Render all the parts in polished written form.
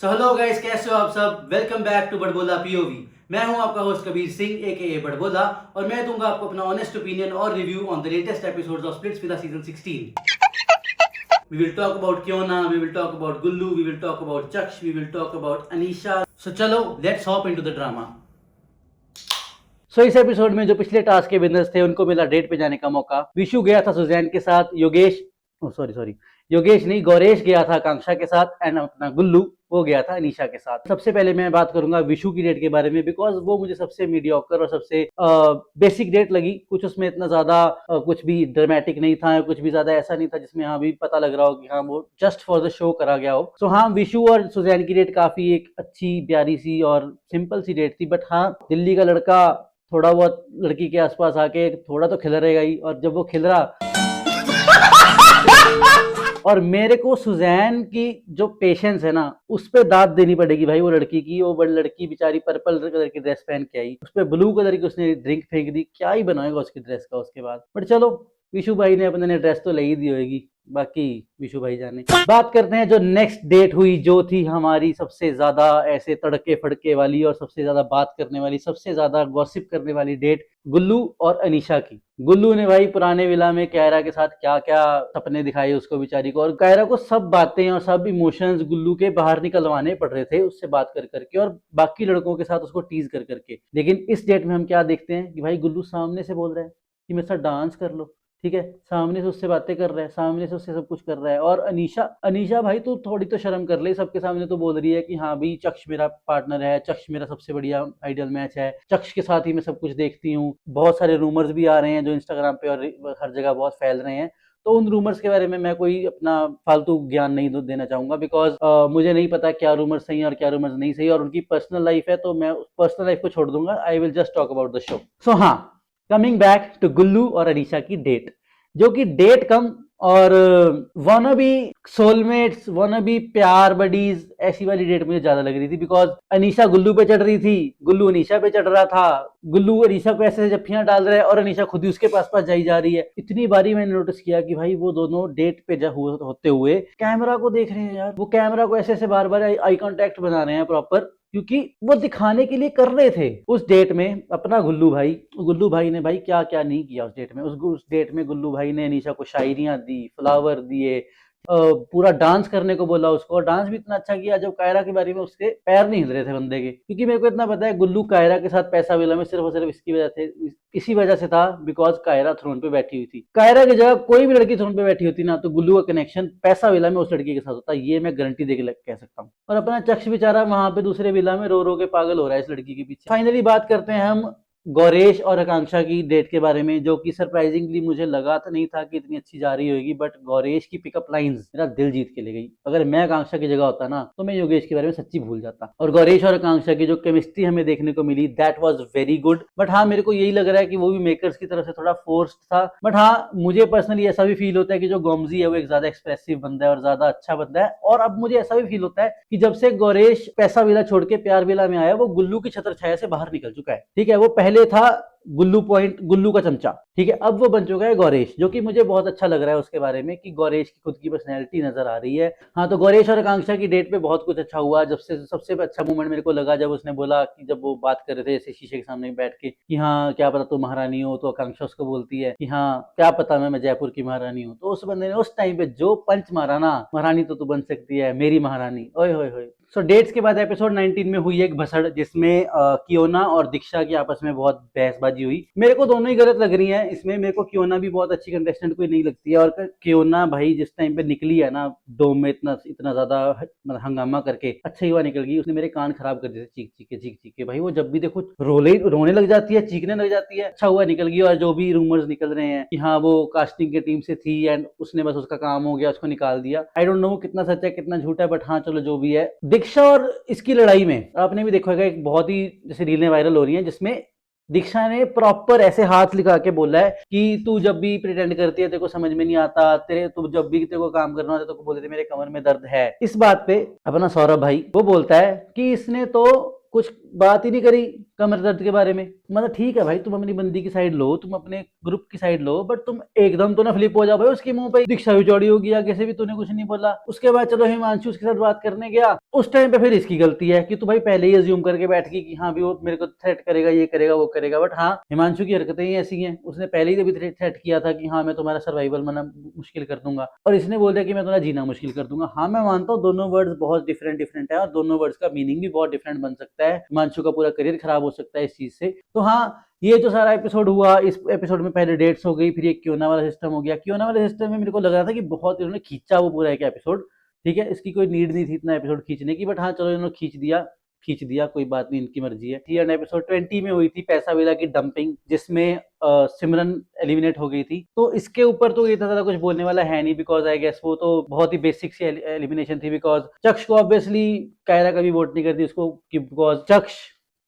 So hello guys, कैसे हो आप सब। Welcome back to Badbola POV. मैं हूं आपका होस्ट कबीर सिंह ए बड़बोला और मैं दूंगा आपको अपना ऑनेस्ट ओपिनियन और review on the latest episodes of Splitsvilla season 16। We will talk about Kiona, we will talk about Gullu, we will talk about Chaksh, we will talk about Anisha. So चलो let's hop into the drama. इस episode में जो पिछले task के winners थे उनको मिला date पे जाने का मौका। विशु गया था सुजैन के साथ, योगेश नहीं, गौरेश गया था आकांक्षा के साथ एंड अपना गुल्लू वो गया था अनीशा के साथ। सबसे पहले मैं बात करूंगा विशु की डेट के बारे में, बिकॉज वो मुझे सबसे मीडियोकर और सबसे बेसिक डेट लगी। कुछ उसमें इतना ज्यादा कुछ भी ड्रामेटिक नहीं था, कुछ भी ज्यादा ऐसा नहीं था जिसमें हाँ भी पता लग रहा हो कि हाँ वो जस्ट फॉर द शो करा गया हो। हाँ, विशु और सुजैन की डेट काफी एक अच्छी प्यारी सी और सिंपल सी डेट थी। बट हाँ, दिल्ली का लड़का थोड़ा बहुत लड़की के आसपास आके थोड़ा तो खिलरेगा ही, और जब वो खिलरा और मेरे को सुजैन की जो पेशेंस है ना उस पे दाद देनी पड़ेगी भाई। वो लड़की की, वो बड़ी लड़की बेचारी पर्पल कलर की ड्रेस पहन के आई, उस पे ब्लू कलर की उसने ड्रिंक फेंक दी। क्या ही बनाएगा उसकी ड्रेस का उसके बाद। बट चलो, विशु भाई ने अपने ने ड्रेस तो ले ही दी होगी, बाकी विशु भाई जाने। बात करते हैं जो नेक्स्ट डेट हुई, जो थी हमारी सबसे ज्यादा ऐसे तड़के फड़के वाली और सबसे ज्यादा बात करने वाली, सबसे ज्यादा गॉसिप करने वाली डेट गुल्लू और अनीशा की। गुल्लू ने भाई पुराने विला में कायरा के साथ क्या क्या सपने दिखाए उसको बेचारी को, और कायरा को सब बातें और सब इमोशंस गुल्लू के बाहर निकलवाने पड़ रहे थे उससे बात कर करके और बाकी लड़कों के साथ उसको टीज कर करके। लेकिन इस डेट में हम क्या देखते हैं कि भाई गुल्लू सामने से बोल रहा है कि मेरे साथ डांस कर लो, ठीक है, सामने से उससे बातें कर रहा है, सामने से उससे सब कुछ कर रहा है। और अनीशा भाई तू थोड़ी तो शर्म कर ले, सबके सामने तो बोल रही है कि हाँ भाई चक्ष मेरा पार्टनर है, चक्ष मेरा सबसे बढ़िया आइडियल मैच है, चक्ष के साथ ही मैं सब कुछ देखती हूँ। बहुत सारे रूमर्स भी आ रहे हैं जो इंस्टाग्राम पे और हर जगह बहुत फैल रहे हैं, तो उन रूमर्स के बारे में मैं कोई अपना फालतू ज्ञान नहीं देना चाहूंगा, बिकॉज मुझे नहीं पता क्या रूमर्स सही है और क्या रूमर्स नहीं सही, और उनकी पर्सनल लाइफ है तो मैं पर्सनल लाइफ को छोड़ दूंगा। I will just talk about the show. So हाँ, कमिंग बैक टू गुल्लू और अनीशा की डेट, जो कि डेट कम और wanna be soulmates, wanna be प्यार बडीज, ऐसी वाली डेट मुझे ज्यादा लग रही थी। बिकॉज अनीशा गुल्लू पे चढ़ रही थी, गुल्लू अनीशा पे चढ़ रहा था, गुल्लू अनीशा को ऐसे जफ्फियां डाल रहा है और अनीशा खुद ही उसके पास पास जाई जा रही है। इतनी बारी मैंने नोटिस किया कि भाई वो दोनों डेट पे होते हुए कैमरा को देख रहे हैं यार। वो कैमरा को ऐसे ऐसे बार बार आई कांटेक्ट बना रहे हैं प्रॉपर, क्योंकि वो दिखाने के लिए कर रहे थे उस डेट में। अपना गुल्लू भाई ने भाई क्या क्या नहीं किया उस डेट में। उस डेट में गुल्लू भाई ने अनीशा को शायरियां दी, फ्लावर दिए, पूरा डांस करने को बोला उसको, और डांस भी इतना अच्छा किया जब कायरा के बारे में उसके पैर नहीं हिल रहे थे बंदे के। क्योंकि मेरे को इतना पता है गुल्लू कायरा के साथ पैसा विला में सिर्फ और सिर्फ इसी वजह से था, बिकॉज कायरा थ्रोन पे बैठी हुई थी। कायरा की जगह कोई भी लड़की थ्रोन पे बैठी होती ना तो गुल्लू का कनेक्शन पैसा विला में उस लड़की के साथ होता, ये मैं गारंटी दे के कह सकता हूँ। और अपना चक्ष बेचारा वहां पे दूसरे विला में रो रो के पागल हो रहा है इस लड़की के पीछे। फाइनली बात करते हैं हम गौरेश और आकांक्षा की डेट के बारे में, जो कि सरप्राइजिंगली मुझे लगा तो नहीं था कि इतनी अच्छी जा रही होगी, बट गौरेश की पिकअप लाइंस मेरा दिल जीत के ले गई। अगर मैं आकांक्षा की जगह होता ना तो मैं योगेश के बारे में सच्ची भूल जाता। और गौरेश और आकांक्षा की जो केमिस्ट्री हमें देखने को मिली, that was very good. But हाँ, मेरे को यही लग रहा है कि वो भी मेकर्स की तरफ से थोड़ा फोर्स्ड था। बट हाँ, मुझे पर्सनली ऐसा भी फील होता है कि जो गोमजी है वो एक ज्यादा एक्सप्रेसिव बंदा है और ज्यादा अच्छा बंदा है। और अब मुझे ऐसा भी फील होता है कि जब से गौरेश पैसा विला छोड़ के प्यार विला में आया, वो गुल्लू की छत्र छाया से बाहर निकल चुका है। ठीक है, वो पहले था गुल्लू का चमचा, ठीक है, अब वो बन चुका है गौरेश, जो कि मुझे बहुत अच्छा लग रहा है उसके बारे में कि गौरेश की खुद की पर्सनैलिटी नजर आ रही है। हाँ, तो गौरेश और आकांक्षा की डेट पे बहुत कुछ अच्छा हुआ। जब से सबसे अच्छा मोमेंट मेरे को लगा जब उसने बोला कि जब वो बात कर रहे थे ऐसे शीशे के सामने बैठ के कि हाँ क्या पता तुम महारानी हो, तो आकांक्षा उसको बोलती है कि हाँ क्या पता मैं जयपुर की महारानी हूँ। तो उस बंदे ने उस टाइम पे जो पंच मारा ना, महारानी तो तू बन सकती है मेरी महारानी, ओए होए होए। सो डेट्स के बाद एपिसोड 19 में हुई एक भसड़, जिसमें कियोना और दीक्षा की आपस में बहुत बहसबाजी हुई। मेरे को दोनों ही गलत लग रही है इसमें। मेरे को कियोना भी बहुत अच्छी कंटेस्टेंट कोई नहीं लगती है, और कियोना भाई जिस टाइम पे निकली है ना डोम में इतना ज्यादा मतलब हंगामा करके, अच्छा ही हुआ निकल गई। उसने मेरे कान खराब कर दिए चीख चीख के भाई। वो जब भी देखो रोने लग जाती है, चीखने लग जाती है। अच्छा हुआ निकल गई। और जो भी रूमर्स निकल रहे हैं कि हाँ वो कास्टिंग की टीम से थी एंड उसने बस उसका काम हो गया, उसको निकाल दिया, आई डोंट नो कितना सच है कितना झूठ है, बट हाँ चलो जो भी है। दीक्षा और इसकी लड़ाई में आपने भी देखा होगा एक बहुत ही जैसे रीलें वायरल हो रही हैं, जिसमें दीक्षा ने प्रॉपर ऐसे हाथ लिखा के बोला है कि तू जब भी प्रिटेंड करती है तेरे को समझ में नहीं आता, तू जब भी तेरे को काम करना होता है तो बोलते मेरे कमर में दर्द है। इस बात पे अपना सौरभ भाई वो बोलता है कि इसने तो कुछ बात ही नहीं करी कमर दर्द के बारे में। मतलब ठीक है भाई, तुम अपनी बंदी की साइड लो, तुम अपने ग्रुप की साइड लो, बट तुम एकदम तो ना फ्लिप हो जाओ भाई उसके मुंह पे। दीक्षा भी चौड़ी होगी या कैसे भी, तूने कुछ नहीं बोला। उसके बाद चलो हिमांशु उसके साथ बात करने गया, उस टाइम पे फिर इसकी गलती है कि तू भाई पहले ही अज्यूम करके बैठ गई कि हाँ भी वो मेरे को थ्रेट करेगा, ये करेगा वो करेगा। बट हाँ, हिमांशु की हरकतें ही ऐसी हैं, उसने पहले ही भी थ्रेट किया था कि हाँ मैं तुम्हारा सर्वाइवल मना मुश्किल कर दूंगा, और इसने बोल दिया कि मैं तुम्हारा जीना मुश्किल कर दूंगा। हाँ मैं मानता हूँ दोनों वर्ड्स बहुत डिफरेंट डिफरेंट है और दोनों वर्ड्स का मीनिंग भी बहुत डिफरेंट बन सकता है, हिमांशु का पूरा करियर खराब हो सकता है इस चीज से। तो हाँ, ये जो सारा एपिसोड हुआ, इस एपिसोड में पहले डेट्स हो गई, फिर ये क्योना वाला सिस्टम हो गया। क्योना वाले सिस्टम में मेरे को लग रहा था कि बहुत इन्होंने खींचा वो पूरा एक एपिसोड, ठीक है, इसकी कोई नीड नहीं थी इतना एपिसोड खींचने की, बट हाँ चलो इन्होंने खींच दिया, कोई बात नहीं, इनकी मर्जी है। एंड एपिसोड 20 में हुई थी पैसा विला की डंपिंग, जिसमें सिमरन एलिमिनेट हो गई थी। तो इसके ऊपर तो इतना ज्यादा कुछ बोलने वाला है नहीं, बिकॉज आई गेस वो तो बहुत ही बेसिक सी एलिमिनेशन थी। बिकॉज चक्ष को ऑब्वियसली कायरा कभी वोट नहीं करती उसको, बिकॉज चक्ष,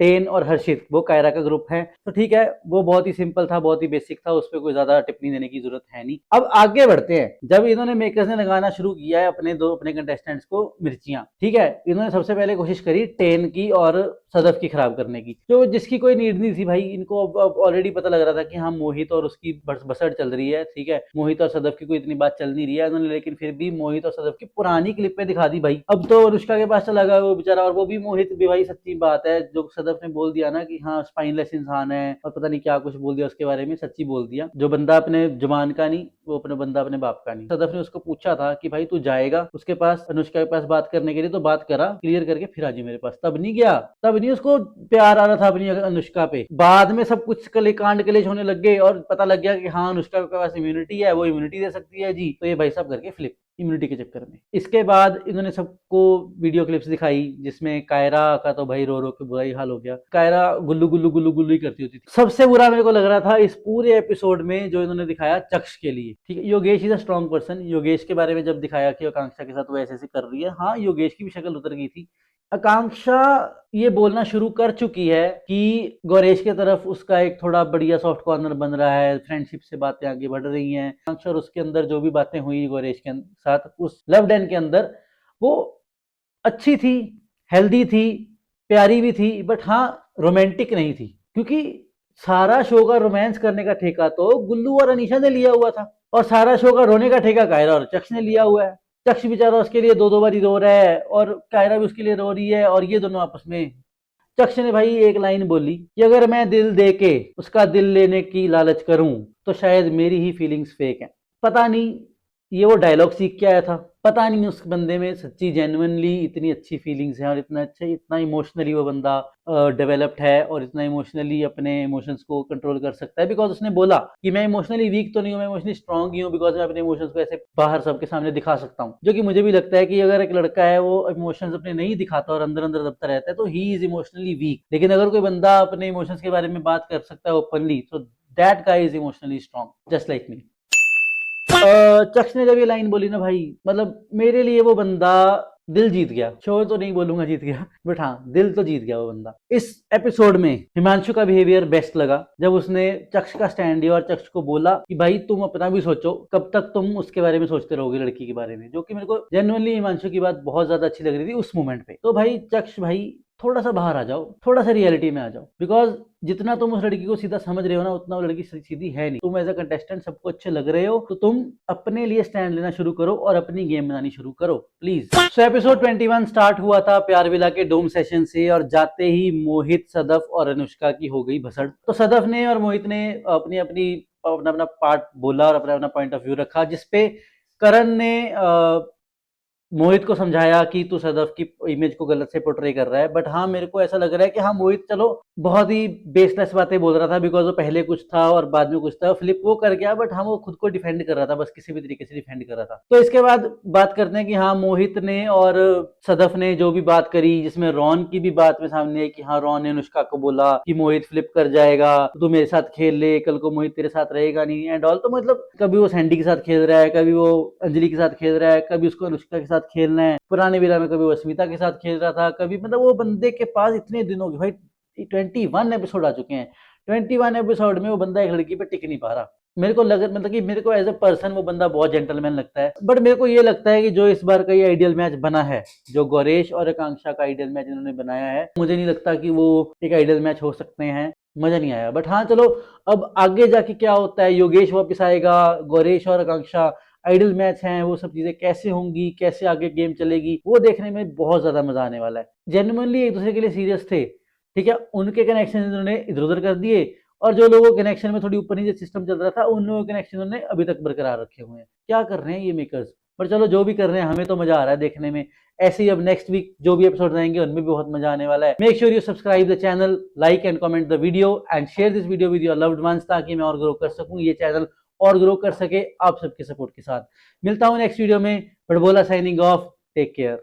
टेन और हर्षित वो कायरा का ग्रुप है, तो ठीक है, वो बहुत ही सिंपल था, बहुत ही बेसिक था, उस पर कोई ज्यादा टिप्पणी देने की जरूरत है नहीं। अब आगे बढ़ते हैं। जब इन्होंने मेकर्स ने लगाना शुरू किया है अपने कंटेस्टेंट्स को मिर्चियां, ठीक है, इन्होंने सबसे पहले कोशिश करी टेन की और सदफ की खराब करने की, तो जिसकी कोई नीड नहीं थी भाई। इनको ऑलरेडी पता लग रहा था कि हाँ मोहित और उसकी बसड़ चल रही है, ठीक है, मोहित और सदफ की कोई इतनी बात चल नहीं रही है उन्होंने, लेकिन फिर भी मोहित और सदफ की पुरानी क्लिप में दिखा दी भाई। अब तो अनुष्का के पास चला गया वो बेचारा, और वो भी मोहित भी भाई, सच्ची बात है जो सदफ ने बोल दिया ना कि हाँ स्पाइनलेस इंसान है और पता नहीं क्या कुछ बोल दिया उसके बारे में, सच्ची बोल दिया। जो बंदा अपने जुबान का नहीं, वो अपने बंदा अपने बाप का नहीं। सदफ ने उसको पूछा था कि भाई तू जाएगा उसके पास, अनुष्का के पास बात करने के लिए, तो बात करा क्लियर करके फिर आ जी मेरे पास। तब नहीं गया, तब नहीं उसको प्यार आ रहा था अपनी अनुष्का पे। बाद में सब कुछ कांड कलेश होने लग गए और पता लग गया कि हाँ अनुष्का के पास इम्यूनिटी है, वो इम्यूनिटी दे सकती है जी, तो ये भाई साहब करके फ्लिप इम्यूनिटी के चक्कर में। इसके बाद इन्होंने सबको वीडियो क्लिप्स दिखाई जिसमें कायरा का तो भाई रो रो के बुरा ही हाल हो गया। कायरा गुल्लू गुल्लू गुल्लू गुल्लू ही करती होती थी। सबसे बुरा मेरे को लग रहा था इस पूरे एपिसोड में जो इन्होंने दिखाया चक्ष के लिए, ठीक है, Yogesh is a strong person. Yogesh के बारे में जब दिखाया कि आकांक्षा के साथ वो ऐसे ऐसे कर रही है, हाँ योगेश की भी शक्ल उतर गई थी। आकांक्षा ये बोलना शुरू कर चुकी है कि गौरेश की तरफ उसका एक थोड़ा बढ़िया सॉफ्ट कॉर्नर बन रहा है, फ्रेंडशिप से बातें आगे बढ़ रही हैं। आकांक्षा और उसके अंदर जो भी बातें हुई गौरेश के साथ उस लव डैन के अंदर, वो अच्छी थी, हेल्दी थी, प्यारी भी थी, बट हाँ रोमांटिक नहीं थी, क्योंकि सारा शो का रोमांस करने का ठेका तो गुल्लू और अनीशा ने लिया हुआ था, और सारा शो का रोने का ठेका कायरा और चक्ष ने लिया हुआ है। चक्ष बेचारा उसके लिए दो दो बारी रो रहा है और कायरा भी उसके लिए रो रही है, और ये दोनों आपस में। चक्ष ने भाई एक लाइन बोली कि अगर मैं दिल दे के उसका दिल लेने की लालच करूं तो शायद मेरी ही फीलिंग्स फेक हैं। पता नहीं ये वो डायलॉग सीख के आया था, पता नहीं उस बंदे में सच्ची जेन्युइनली इतनी अच्छी फीलिंग्स हैं और इतना अच्छा, इतना इमोशनली वो बंदा डेवलप्ड है और इतना इमोशनली अपने इमोशंस को कंट्रोल कर सकता है। बिकॉज उसने बोला कि मैं इमोशनली वीक तो नहीं हूँ, मैं इमोशनली स्ट्रांग ही हूँ, बिकॉज मैं अपने इमोशंस को ऐसे बाहर सबके सामने दिखा सकता हूँ। जो कि मुझे भी लगता है कि अगर एक लड़का है वो इमोशंस अपने नहीं दिखाता और अंदर अंदर दबता रहता है तो ही इज इमोशनली वीक, लेकिन अगर कोई बंदा अपने इमोशंस के बारे में बात कर सकता है ओपनली, तो that guy is emotionally strong just like me. Chaksh ने जब ये लाइन बोली ना भाई, मतलब मेरे लिए वो बंदा दिल जीत गया। शो तो नहीं बोलूंगा जीत गया, बट हाँ दिल तो जीत गया वो बंदा। इस एपिसोड में हिमांशु का बिहेवियर बेस्ट लगा, जब उसने चक्ष का स्टैंड लिया और चक्ष को बोला कि भाई तुम अपना भी सोचो, कब तक तुम उसके बारे में सोचते रहोगे लड़की के बारे में, जो कि मेरे को जेन्युइनली हिमांशु की बात बहुत ज्यादा अच्छी लग रही थी उस मोमेंट पे। तो भाई चक्ष भाई थोड़ा सा बाहर आ जाओ, थोड़ा सा रियलिटी में आ जाओ, बिकॉज जितना तुम उस लड़की को सीधा समझ रहे हो ना, उतना वो लड़की सीधी है नहीं। तुम एज अ कंटेस्टेंट सबको अच्छे लग रहे हो, तो तुम अपने लिए स्टैंड लेना शुरू करो और अपनी गेम बनानी शुरू करो प्लीज। सो एपिसोड 21 स्टार्ट हुआ था प्यार विला के डोम सेशन से, और जाते ही मोहित, सदफ और अनुष्का की हो गई भसड़। तो सदफ ने और मोहित ने अपना अपना पार्ट बोला और अपना अपना पॉइंट ऑफ व्यू रखा, जिसपे करण ने मोहित को समझाया कि तू सदफ की इमेज को गलत से पोर्ट्रे कर रहा है। बट हाँ मेरे को ऐसा लग रहा है कि हाँ मोहित चलो बहुत ही बेसलेस बातें बोल रहा था, बिकॉज वो पहले कुछ था और बाद में कुछ था, फ्लिप वो कर गया, बट हाँ वो खुद को डिफेंड कर रहा था, बस किसी भी तरीके से डिफेंड कर रहा था। तो इसके बाद बात करते हैं कि हाँ मोहित ने और सदफ ने जो भी बात करी, जिसमें रॉन की भी बात में सामने है कि हाँ रॉन ने अनुष्का को बोला कि मोहित फ्लिप कर जाएगा, तू मेरे साथ खेल ले, कल को मोहित तेरे साथ रहेगा नहीं एंड ऑल। तो मतलब कभी वो सैंडी के साथ खेल रहा है, कभी वो अंजलि के साथ खेल रहा है, कभी उसको अनुष्का के साथ खेलना है, पुराने विला में कभी वो अस्मिता के साथ खेल रहा था, कभी मतलब वो बंदे के पास इतने दिनों की भाई 21 एपिसोड आ चुके हैं, 21 एपिसोड में वो बंदा एक लड़की पे टिक नहीं पा रहा। मेरे को लग मतलब कि मेरे को एज अ पर्सन वो बंदा बहुत जेंटलमैन लगता है, बट मेरे को ये लगता है कि जो इस बार का ये आइडियल मैच बना है, जो गौरेश और आकांक्षा का आइडियल मैच इन्होंने बनाया है, मुझे नहीं लगता कि वो एक आइडियल मैच हो सकते हैं। मजा नहीं आया, बट हाँ चलो, अब आगे जाके क्या होता है, योगेश वापस आएगा, गौरेश और आकांक्षा आइडल मैच हैं, वो सब चीजें कैसे होंगी, कैसे आगे गेम चलेगी, वो देखने में बहुत ज्यादा मजा आने वाला है। जेन्युइनली एक दूसरे के लिए सीरियस थे, ठीक है, उनके कनेक्शन इन्होंने इधर उधर कर दिए, और जो लोगों के कनेक्शन में थोड़ी ऊपर नीचे सिस्टम चल रहा था, उन लोगों के कनेक्शन उन्होंने अभी तक बरकरार रखे हुए हैं। क्या कर रहे हैं ये मेकर्स, पर चलो जो भी कर रहे हैं हमें तो मजा आ रहा है देखने में। ऐसे ही अब नेक्स्ट वीक जो भी एपिसोड आएंगे उनमें भी बहुत मजा आने वाला है। Make sure you subscribe the channel, like and comment the video and share this video with your loved ones, ताकि मैं और ग्रो कर सकूं, ये चैनल और ग्रो कर सके आप सबके सपोर्ट के साथ। मिलता हूं नेक्स्ट वीडियो में। बड़बोला साइनिंग ऑफ, टेक केयर।